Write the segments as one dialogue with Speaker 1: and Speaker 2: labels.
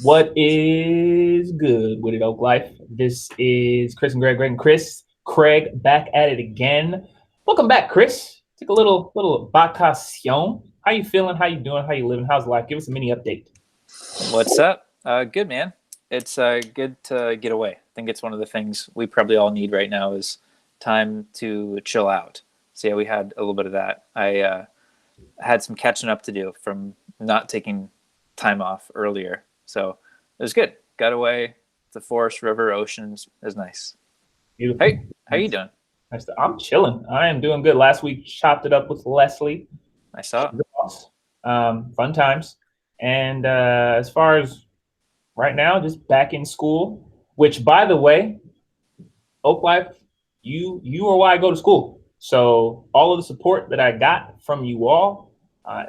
Speaker 1: What is good with it, Oak Life? This is Chris and Craig back at it again. Welcome back, Chris. Take a little vacation. How you feeling? How you doing? How you living? How's life? Give us a mini update.
Speaker 2: What's up? Good, man. It's good to get away. I think it's one of the things we probably all need right now is time to chill out. So yeah, we had a little bit of that. I had some catching up to do from not taking time off earlier. So it was good. Got away. The forest, river, oceans is nice.
Speaker 1: Beautiful.
Speaker 2: Hey, how you doing?
Speaker 1: I'm chilling. I am doing good. Last week, chopped it up with Leslie.
Speaker 2: I saw.
Speaker 1: Fun times. And as far as right now, just back in school, which, by the way, Oak Life, you are why I go to school. So all of the support that I got from you all,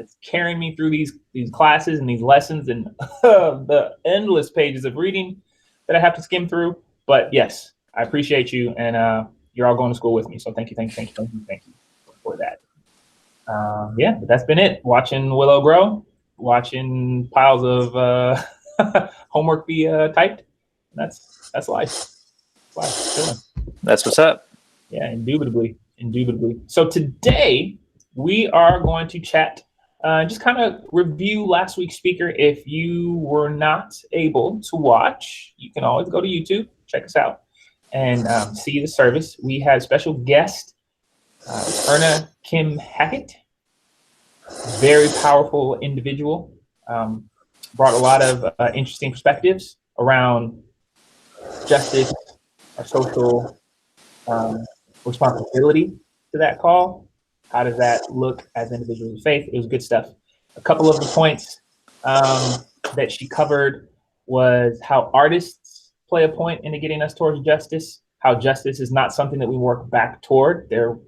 Speaker 1: it's carrying me through these classes and these lessons and the endless pages of reading that I have to skim through. But yes, I appreciate you, and you're all going to school with me. So thank you for that. Yeah, but that's been it. Watching Willow grow, watching piles of homework be typed. That's life. Chilling.
Speaker 2: That's what's up.
Speaker 1: Yeah, indubitably. So today we are going to chat, just kind of review last week's speaker. If you were not able to watch, you can always go to YouTube, check us out, and see the service. We had special guest, Erna Kim Hackett, very powerful individual, brought a lot of interesting perspectives around justice, our social responsibility to that call. How does that look as individuals of faith? It was good stuff. A couple of the points that she covered was how artists play a point into getting us towards justice, how justice is not something that we work back toward. There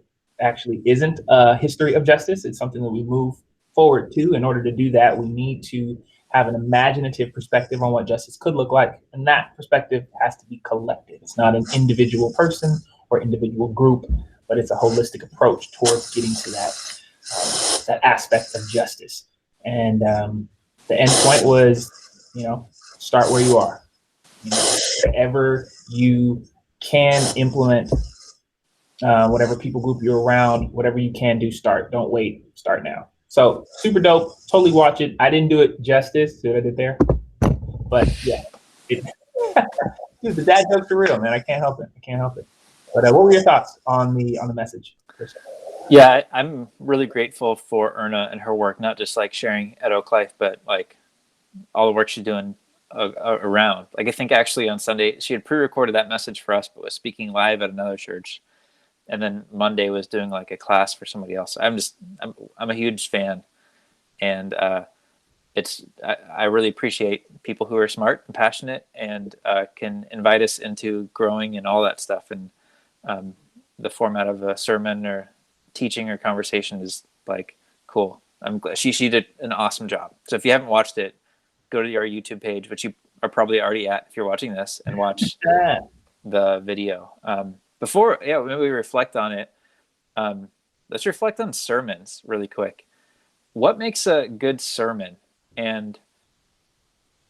Speaker 1: actually isn't a history of justice. It's something that we move forward to. In order to do that, we need to have an imaginative perspective on what justice could look like. And that perspective has to be collective. It's not an individual person or individual group, but it's a holistic approach towards getting to that aspect of justice. And the end point was, start where you are. Wherever you can implement whatever people group you're around, whatever you can do, start. Don't wait, start now. So super dope, totally watch it. I didn't do it justice, see what I did there? But yeah, dude, the dad jokes are real, man. I can't help it. But what were your thoughts on the message?
Speaker 2: Yeah, I'm really grateful for Erna and her work, not just like sharing at Oak Life, but like all the work she's doing around. Like I think actually on Sunday she had pre-recorded that message for us, but was speaking live at another church, and then Monday was doing like a class for somebody else. I'm a huge fan, and I really appreciate people who are smart and passionate and can invite us into growing and all that stuff. And the format of a sermon or teaching or conversation is like cool. I'm glad she did an awesome job. So if you haven't watched it, go to our YouTube page, which you are probably already at if you're watching this, and watch the video. Before, when we reflect on it, let's reflect on sermons really quick. What makes a good sermon, and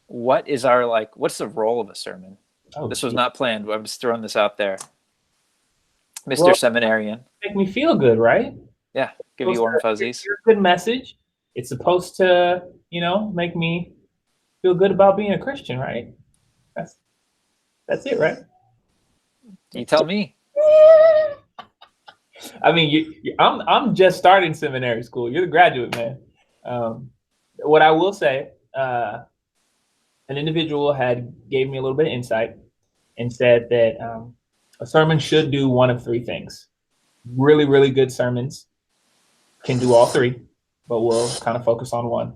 Speaker 2: what's the role of a sermon? This was not planned. I'm just throwing this out there. Mr. Seminarian.
Speaker 1: Make me feel good, right?
Speaker 2: Yeah, give you warm fuzzies.
Speaker 1: It's a good message. It's supposed to, make me feel good about being a Christian, right? That's it, right?
Speaker 2: You tell me.
Speaker 1: I mean, I'm just starting seminary school. You're the graduate, man. What I will say, an individual gave me a little bit of insight and said that a sermon should do one of three things. Really, really good sermons can do all three, but we'll kind of focus on one.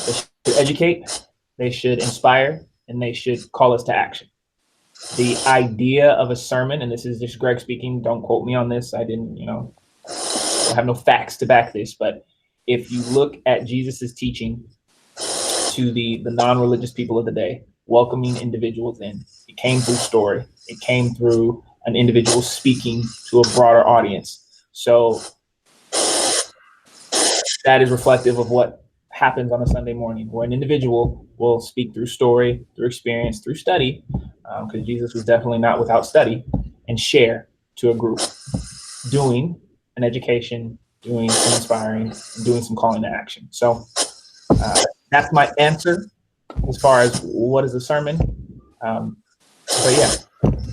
Speaker 1: They should educate, they should inspire, and they should call us to action. The idea of a sermon, and this is just Greg speaking, don't quote me on this. I didn't, I have no facts to back this, but if you look at Jesus's teaching to the non-religious people of the day, welcoming individuals in, it came through story. It came through an individual speaking to a broader audience. So that is reflective of what happens on a Sunday morning, where an individual will speak through story, through experience, through study, because Jesus was definitely not without study, and share to a group, doing an education, doing some inspiring, and doing some calling to action. So that's my answer as far as what is a sermon. But yeah,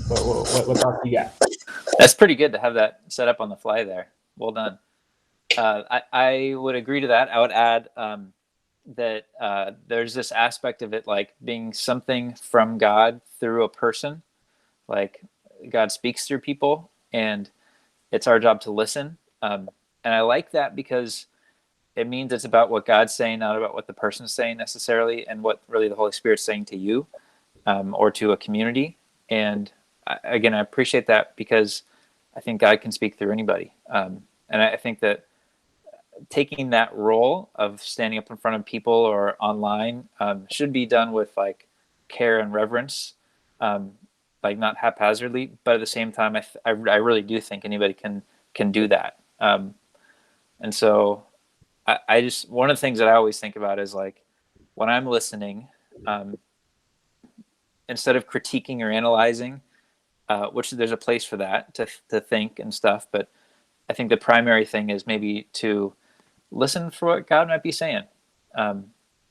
Speaker 1: what thoughts do you got?
Speaker 2: That's pretty good to have that set up on the fly there. Well done. I would agree to that. I would add that there's this aspect of it like being something from God through a person. Like God speaks through people, and it's our job to listen. And I like that because it means it's about what God's saying, not about what the person's saying necessarily, and what really the Holy Spirit's saying to you or to a community. And again, I appreciate that because I think God can speak through anybody. And I think that taking that role of standing up in front of people or online should be done with like care and reverence, like not haphazardly, but at the same time, I really do think anybody can do that. And so I just, one of the things that I always think about is like when I'm listening, instead of critiquing or analyzing, which there's a place for that to think and stuff, but I think the primary thing is maybe to listen for what God might be saying. And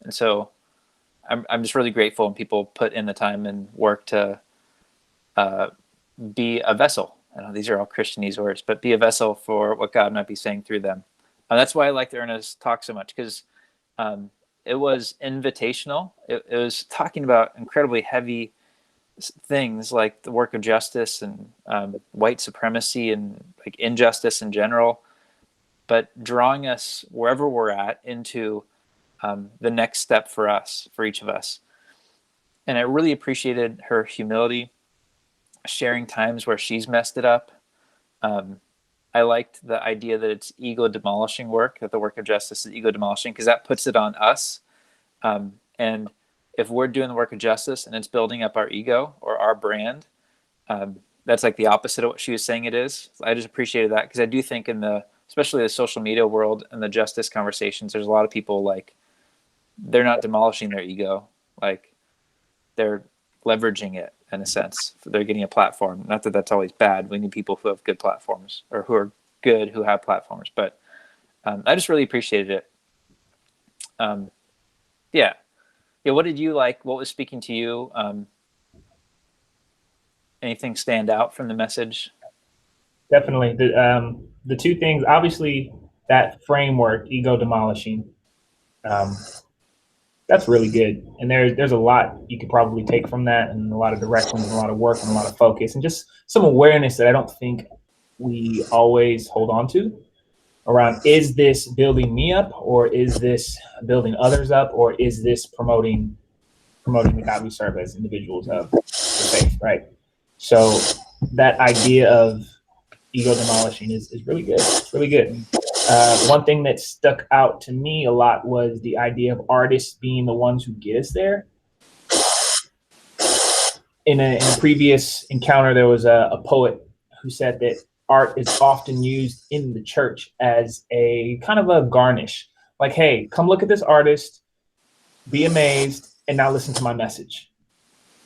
Speaker 2: so I'm just really grateful when people put in the time and work to be a vessel. I know these are all Christianese words, but be a vessel for what God might be saying through them. That's why I liked Erna's talk so much, because it was invitational. It was talking about incredibly heavy things like the work of justice and white supremacy and like injustice in general, but drawing us wherever we're at into the next step for us, for each of us. And I really appreciated her humility, sharing times where she's messed it up. I liked the idea that it's ego demolishing work, that the work of justice is ego demolishing, because that puts it on us. And if we're doing the work of justice and it's building up our ego or our brand, that's like the opposite of what she was saying it is. I just appreciated that, because I do think especially the social media world and the justice conversations, there's a lot of people like, they're not demolishing their ego. Like they're leveraging it in a sense. They're getting a platform. Not that that's always bad. We need people who have good platforms, or who are good, who have platforms. But I just really appreciated it. Yeah. What did you like? What was speaking to you? Anything stand out from the message?
Speaker 1: Definitely. The two things, obviously, that framework, ego demolishing, that's really good. And there's a lot you could probably take from that, and a lot of directions, and a lot of work, and a lot of focus, and just some awareness that I don't think we always hold on to around, is this building me up, or is this building others up, or is this promoting the God we serve as individuals of the faith, right? So that idea of ego demolishing is really good. It's really good. One thing that stuck out to me a lot was the idea of artists being the ones who get us there. In a previous encounter, there was a poet who said that art is often used in the church as a kind of a garnish. Like, hey, come look at this artist, be amazed, and now listen to my message.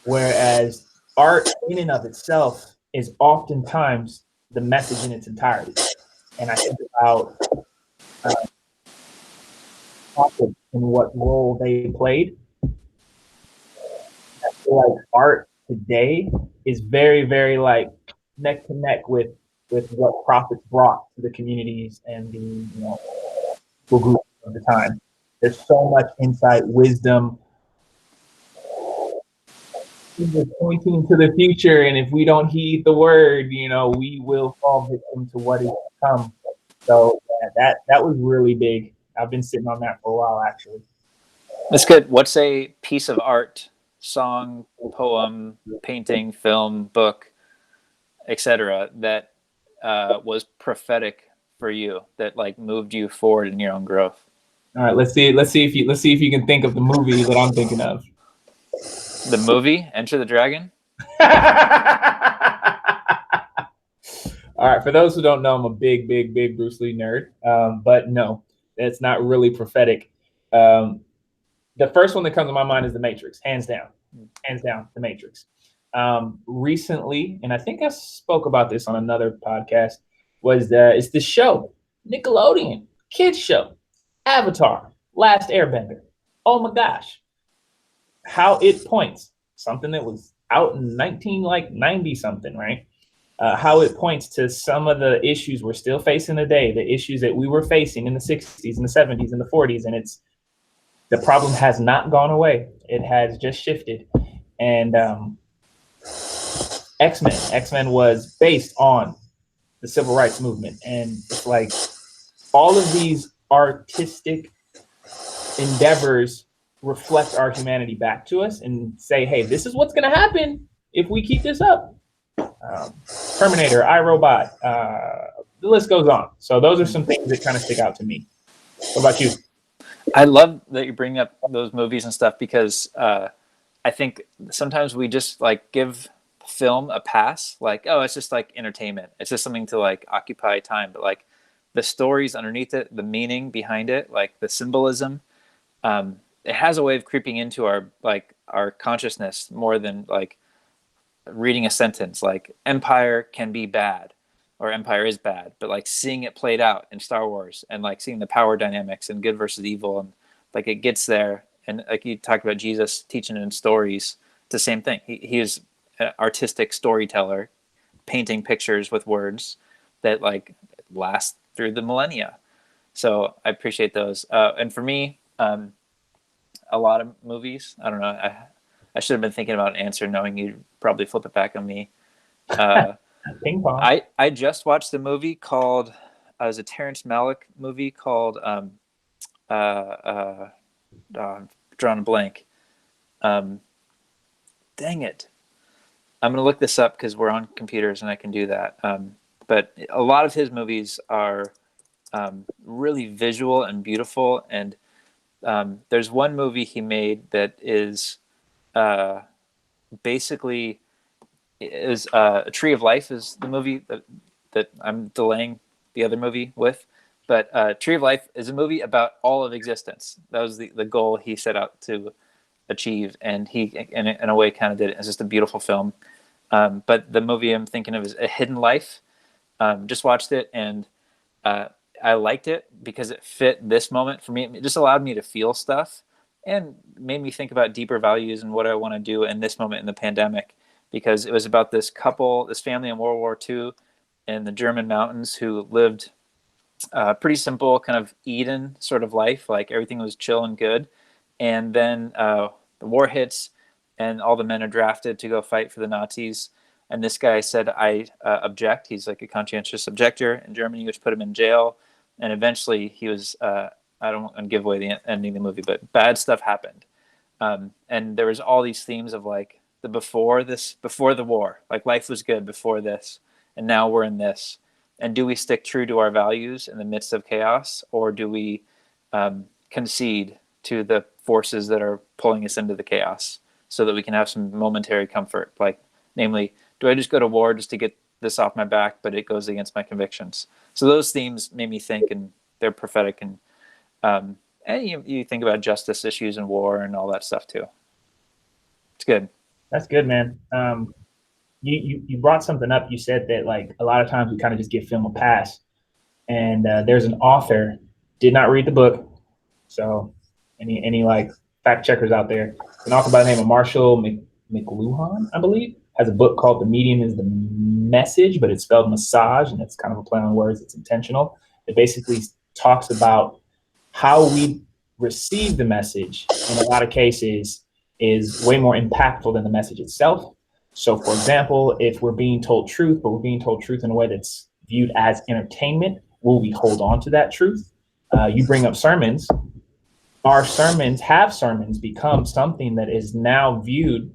Speaker 1: Whereas art in and of itself is oftentimes the message in its entirety. And I think about and what role they played. I feel like art today is very, very like neck to neck with what prophets brought to the communities and the group of the time. There's so much insight, wisdom, pointing to the future, and if we don't heed the word, we will fall victim to what is to come. So yeah, that was really big. I've been sitting on that for a while, actually.
Speaker 2: That's good. What's a piece of art, song, poem, painting, film, book, etc., that was prophetic for you, that like moved you forward in your own growth?
Speaker 1: All right, let's see if you can think of the movie that I'm thinking of.
Speaker 2: The movie Enter the Dragon?
Speaker 1: All right, for those who don't know, I'm a big Bruce Lee nerd. But no, it's not really prophetic. The first one that comes to my mind is The Matrix, hands down, The Matrix. Recently, and I think I spoke about this on another podcast, it's the show, Nickelodeon, kids show, Avatar, Last Airbender. Oh my gosh, how it points something that was out in 1990 something, right? How it points to some of the issues we're still facing today, the issues that we were facing in the 60s and the 70s and the 40s, and the problem has not gone away. It has just shifted. And X-Men was based on the civil rights movement. And it's like all of these artistic endeavors reflect our humanity back to us and say, hey, this is what's going to happen if we keep this up. Terminator, iRobot, the list goes on. So those are some things that kind of stick out to me. What about you?
Speaker 2: I love that you bring up those movies and stuff because I think sometimes we just like give film a pass, like, oh, it's just like entertainment. It's just something to like occupy time. But like the stories underneath it, the meaning behind it, like the symbolism, it has a way of creeping into our consciousness more than like reading a sentence. Like Empire can be bad or Empire is bad, but like seeing it played out in Star Wars and like seeing the power dynamics and good versus evil, and like it gets there. And like you talked about Jesus teaching in stories, it's the same thing. He is an artistic storyteller, painting pictures with words that like last through the millennia. So I appreciate those. And for me, a lot of movies. I don't know. I should have been thinking about an answer, knowing you'd probably flip it back on me.
Speaker 1: Ping pong.
Speaker 2: I just watched a movie called. It was a Terrence Malick movie called. I'm drawing a blank. Dang it! I'm gonna look this up because we're on computers and I can do that. But a lot of his movies are really visual and beautiful. And there's one movie he made that is basically is A Tree of Life is the movie that I'm delaying the other movie with. But Tree of Life is a movie about all of existence. That was the goal he set out to achieve, and he, in a way, kind of did it. It's just a beautiful film. But the movie I'm thinking of is A Hidden Life. Just watched it, and I liked it because it fit this moment for me. It just allowed me to feel stuff and made me think about deeper values and what I want to do in this moment in the pandemic, because it was about this couple, this family in World War II in the German mountains who lived pretty simple kind of Eden sort of life. Like everything was chill and good. And then the war hits and all the men are drafted to go fight for the Nazis. And this guy said, I object. He's like a conscientious objector in Germany, which put him in jail. And eventually he was, I don't want to give away the ending of the movie, but bad stuff happened. And there was all these themes of like before the war, like life was good before this. And now we're in this. And do we stick true to our values in the midst of chaos, or do we concede to the forces that are pulling us into the chaos so that we can have some momentary comfort? Like, namely, do I just go to war just to get this off my back, but it goes against my convictions? So those themes made me think, and they're prophetic. And you think about justice issues and war and all that stuff too. It's good.
Speaker 1: That's good, man. You brought something up. You said that like a lot of times we kind of just give film a pass. And there's an author, did not read the book. So any like fact checkers out there, an author by the name of Marshall McLuhan, I believe, has a book called The Medium is the Message, but it's spelled massage, and it's kind of a play on words. It's intentional. It basically talks about how we receive the message in a lot of cases is way more impactful than the message itself. So, for example, if we're being told truth, but we're being told truth in a way that's viewed as entertainment, will we hold on to that truth? You bring up sermons. Our sermons become something that is now viewed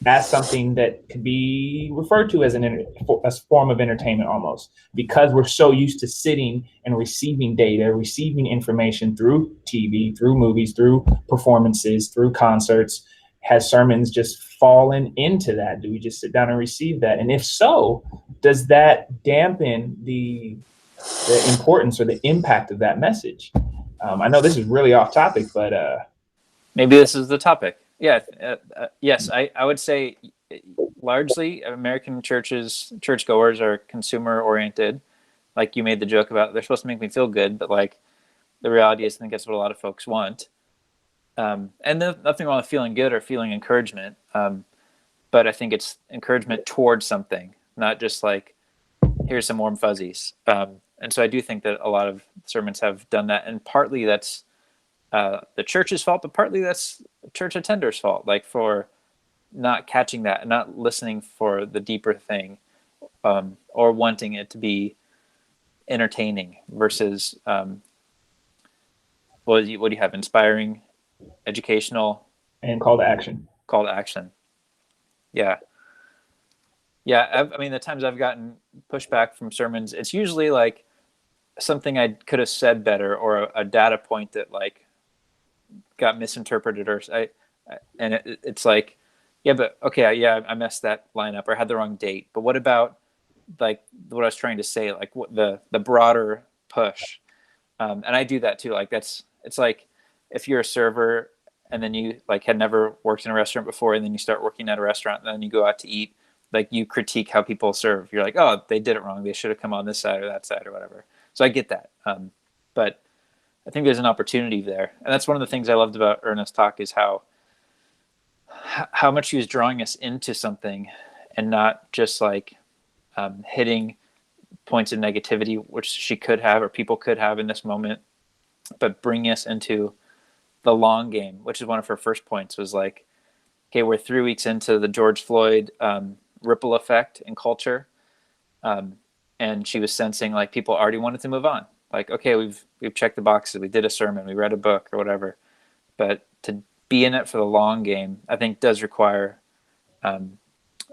Speaker 1: as something that could be referred to as a form of entertainment almost, because we're so used to sitting and receiving data, receiving information through TV, through movies, through performances, through concerts. Has sermons just fallen into that? Do we just sit down and receive that? And if so, does that dampen the importance or the impact of that message? I know this is really off topic, but
Speaker 2: maybe this is the topic. Yeah. Yes, I would say largely American churchgoers are consumer oriented. Like you made the joke about, they're supposed to make me feel good, but like the reality is, I think that's what a lot of folks want. And nothing wrong with feeling good or feeling encouragement. But I think it's encouragement towards something, not just like, here's some warm fuzzies. And so I do think that a lot of sermons have done that. And partly that's the church's fault, but partly that's church attenders' fault, like for not catching that and not listening for the deeper thing, or wanting it to be entertaining versus what do you have? Inspiring, educational,
Speaker 1: and call to action.
Speaker 2: Call to action. Yeah. Yeah. I mean, the times I've gotten pushback from sermons, it's usually like something I could have said better, or a data point that like got misinterpreted, or it's like, yeah, but okay, yeah, I messed that line up, or I had the wrong date. But what about like what I was trying to say, like what the broader push? And I do that too. Like it's like if you're a server and then you like had never worked in a restaurant before, and then you start working at a restaurant, and then you go out to eat, like you critique how people serve. You're like, oh, they did it wrong. They should have come on this side or that side or whatever. So I get that. But I think there's an opportunity there. And that's one of the things I loved about Erna's talk, is how much she was drawing us into something, and not just like hitting points of negativity, which she could have, or people could have in this moment, but bringing us into the long game, which is one of her first points, was like, okay, we're 3 weeks into the George Floyd ripple effect in culture. And she was sensing like people already wanted to move on. Like, okay, we've checked the boxes. We did a sermon, we read a book or whatever, but to be in it for the long game, I think does require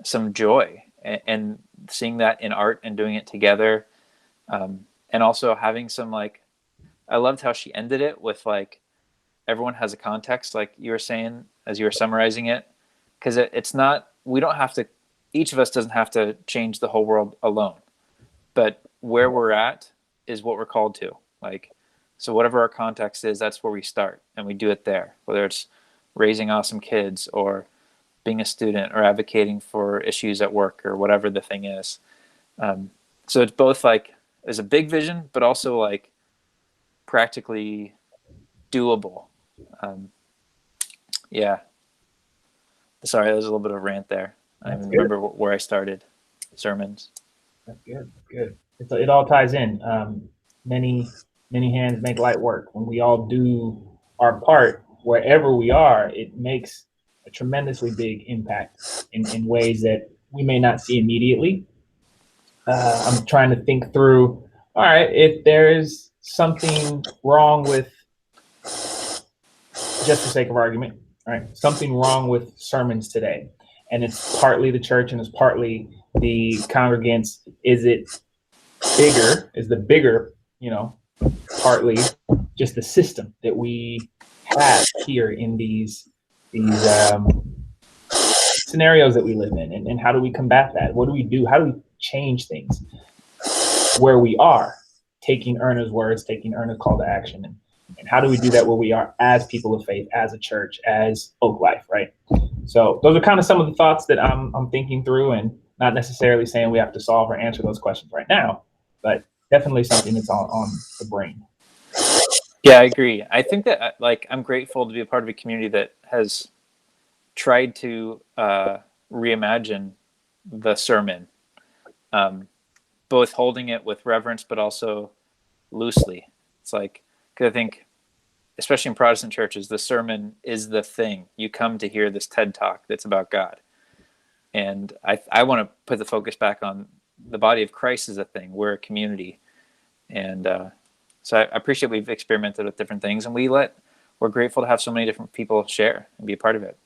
Speaker 2: some joy, and seeing that in art and doing it together. And also having some like, I loved how she ended it with like, everyone has a context, like you were saying, as you were summarizing it, because it's not, we don't have to, each of us doesn't have to change the whole world alone, but where we're at is what we're called to. Like, so whatever our context is, that's where we start, and we do it there, whether it's raising awesome kids, or being a student, or advocating for issues at work, or whatever the thing is. So it's both like, there's a big vision, but also like practically doable. Yeah. Sorry, that was a little bit of a rant there. I don't remember where I started. Sermons.
Speaker 1: That's good. That's good. It all ties in. Many hands make light work. When we all do our part, wherever we are, it makes a tremendously big impact in ways that we may not see immediately. I'm trying to think through, all right, if there's something wrong with, just for sake of argument, right, something wrong with sermons today, and it's partly the church and it's partly the congregants. Is it bigger? Is the bigger, partly just the system that we have here in these scenarios that we live in, and how do we combat that? What do we do? How do we change things where we are? Taking Erna's words, taking Erna's call to action, and how do we do that where we are as people of faith, as a church, as Oak Life, right? So those are kind of some of the thoughts that I'm thinking through, and not necessarily saying we have to solve or answer those questions right now, but definitely something that's on the brain.
Speaker 2: Yeah, I agree. I think that like I'm grateful to be a part of a community that has tried to reimagine the sermon, both holding it with reverence but also loosely. It's like, because I think, especially in Protestant churches, the sermon is the thing. You come to hear this TED talk that's about God. And I want to put the focus back on the body of Christ as a thing. We're a community. And so I appreciate we've experimented with different things, and we're grateful to have so many different people share and be a part of it.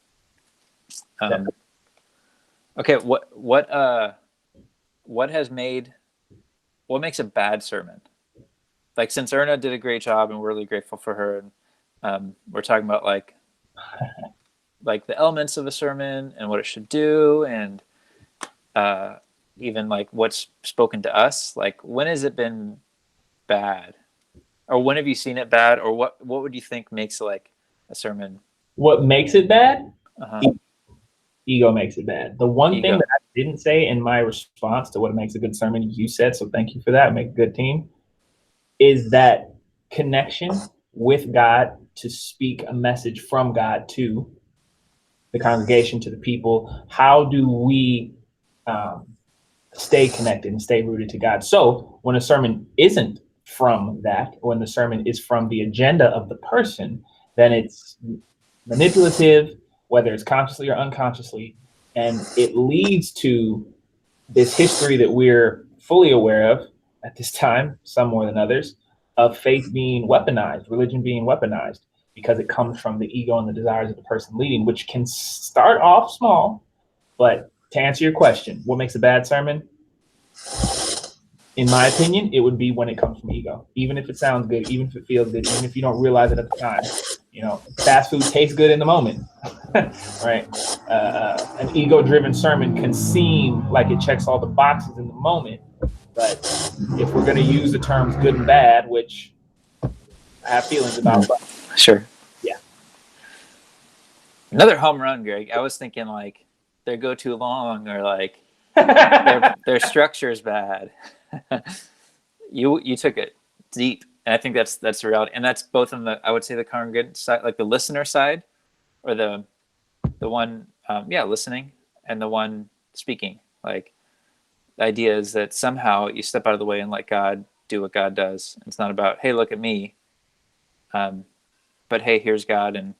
Speaker 2: Okay, what makes a bad sermon? Like, since Erna did a great job and we're really grateful for her, and we're talking about like the elements of a sermon and what it should do, and even like what's spoken to us, like when has it been bad? Or when have you seen it bad? Or what would you think makes like a sermon?
Speaker 1: What makes it bad?
Speaker 2: Uh-huh.
Speaker 1: Ego makes it bad. The one thing
Speaker 2: Ego.
Speaker 1: that I didn't say in my response to what makes a good sermon, you said, so thank you for that, make a good team, is that connection with God to speak a message from God to the congregation, to the people. How do we um, stay connected and stay rooted to God? So when a sermon isn't from that, when the sermon is from the agenda of the person, then it's manipulative, whether it's consciously or unconsciously, and it leads to this history that we're fully aware of at this time, some more than others, of faith being weaponized, religion being weaponized, because it comes from the ego and the desires of the person leading, which can start off small. But to answer your question, what makes a bad sermon? In my opinion, it would be when it comes from ego. Even if it sounds good, even if it feels good, even if you don't realize it at the time. Fast food tastes good in the moment, right? An ego-driven sermon can seem like it checks all the boxes in the moment, but if we're going to use the terms good and bad, which I have feelings about, but
Speaker 2: Sure.
Speaker 1: yeah.
Speaker 2: Another home run, Greg. I was thinking like they go too long, or like their structure is bad. You took it deep, and I think that's the reality, and that's both on the, I would say, the congregant side, like the listener side, or the one listening, and the one speaking. Like the idea is that somehow you step out of the way and let God do what God does. It's not about, hey, look at me, but hey, here's God, and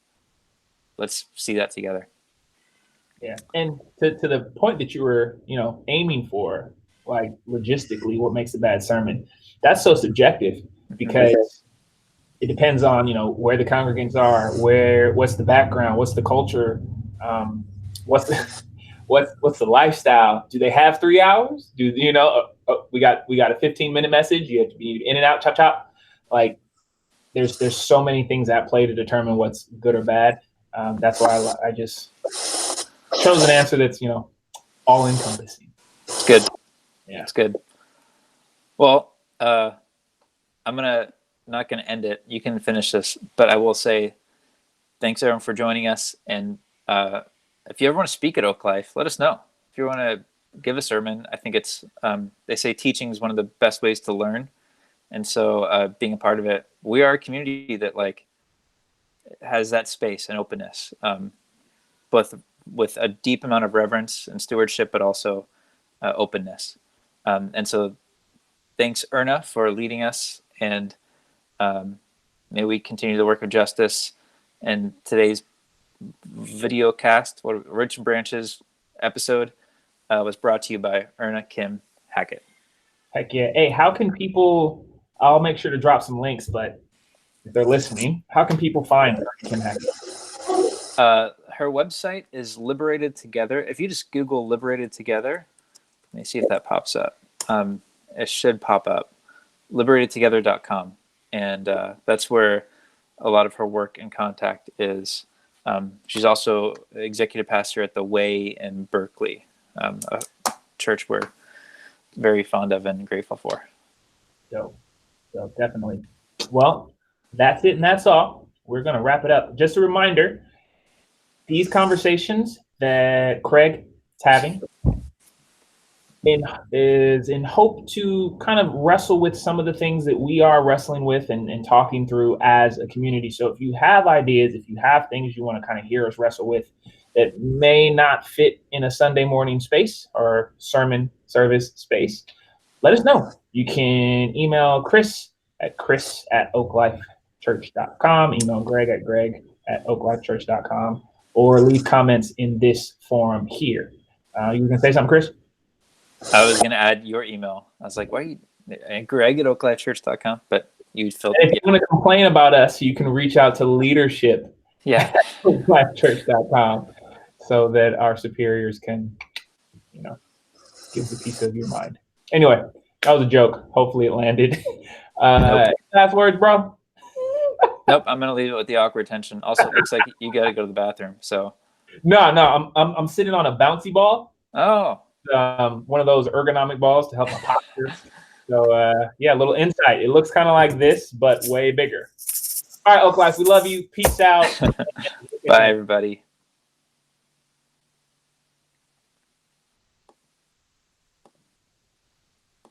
Speaker 2: let's see that together.
Speaker 1: Yeah, and to the point that you were, aiming for, like logistically, what makes a bad sermon? That's so subjective because it depends on where the congregants are, what's the background, what's the culture, what's the what's the lifestyle. Do they have 3 hours? Do we got a 15-minute message? You have to be in and out, chop chop. Like there's so many things at play to determine what's good or bad. That's why I just chose an answer that's all encompassing.
Speaker 2: It's good.
Speaker 1: Yeah,
Speaker 2: it's good. Well, I'm not gonna end it. You can finish this, but I will say thanks everyone for joining us. And if you ever want to speak at Oak Life, let us know. If you want to give a sermon, I think it's they say teaching is one of the best ways to learn, and so being a part of it, we are a community that like has that space and openness, both with a deep amount of reverence and stewardship, but also openness. And so thanks, Erna, for leading us, and may we continue the work of justice. And today's video cast, Roots and Branches episode, was brought to you by Erna Kim Hackett.
Speaker 1: Heck yeah. Hey, how can people? I'll make sure to drop some links, but if they're listening, how can people find Erna Kim Hackett?
Speaker 2: Her website is Liberated Together. If you just Google Liberated Together, let me see if that pops up. It should pop up. LiberatedTogether.com. And that's where a lot of her work and contact is. She's also executive pastor at the Way in Berkeley, a church we're very fond of and grateful for.
Speaker 1: So definitely. Well, that's it and that's all. We're going to wrap it up. Just a reminder, these conversations that Craig is having is in hope to kind of wrestle with some of the things that we are wrestling with and talking through as a community. So if you have ideas, if you have things you want to kind of hear us wrestle with that may not fit in a Sunday morning space or sermon service space, let us know. You can email Chris at oaklifechurch.com, email Greg at greg@oaklifechurch.com, or leave comments in this forum here. You were going to say something, Chris?
Speaker 2: I was going to add your email. I was like, why are you Greg@oaklifechurch.com? But you filled
Speaker 1: it. If you want to complain about us, you can reach out to leadership at oaklifechurch.com so that our superiors can, give the piece of your mind. Anyway, that was a joke. Hopefully it landed.
Speaker 2: Nope.
Speaker 1: Last words, bro?
Speaker 2: Nope, I'm going to leave it with the awkward tension. Also, it looks like you got to go to the bathroom. So
Speaker 1: No, I'm sitting on a bouncy ball.
Speaker 2: Oh.
Speaker 1: One of those ergonomic balls to help my posture. So yeah, a little insight. It looks kind of like this, but way bigger. All right, Oak Life, we love you. Peace out.
Speaker 2: Bye, everybody.